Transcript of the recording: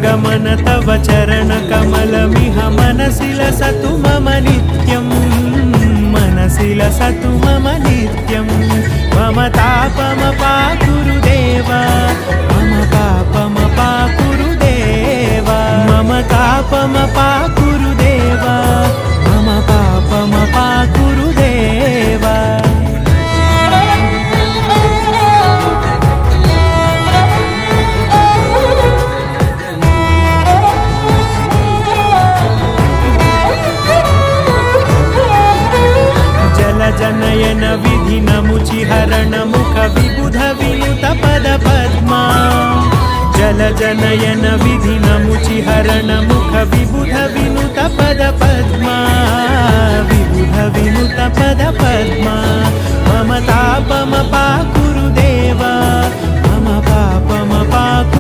गमन तव चरण कमलमिह मनसि लसतु मम नित्यं मनसि लसतु मम नित्यं मम तापमपाकुरुदेव मम पापमपाकुरुदेव मम तापमपाकुरुदेव मम पापमपाकुरुदेव जनयन विधि नमुचि हरण मुख विबुध विनुत पद पद्मा जल जनयन विधि नमुचि हरण मुख विबुध विनुत पद पद्मा विबुध विनुत पद पद्मा मम तापमपाकुरुदेव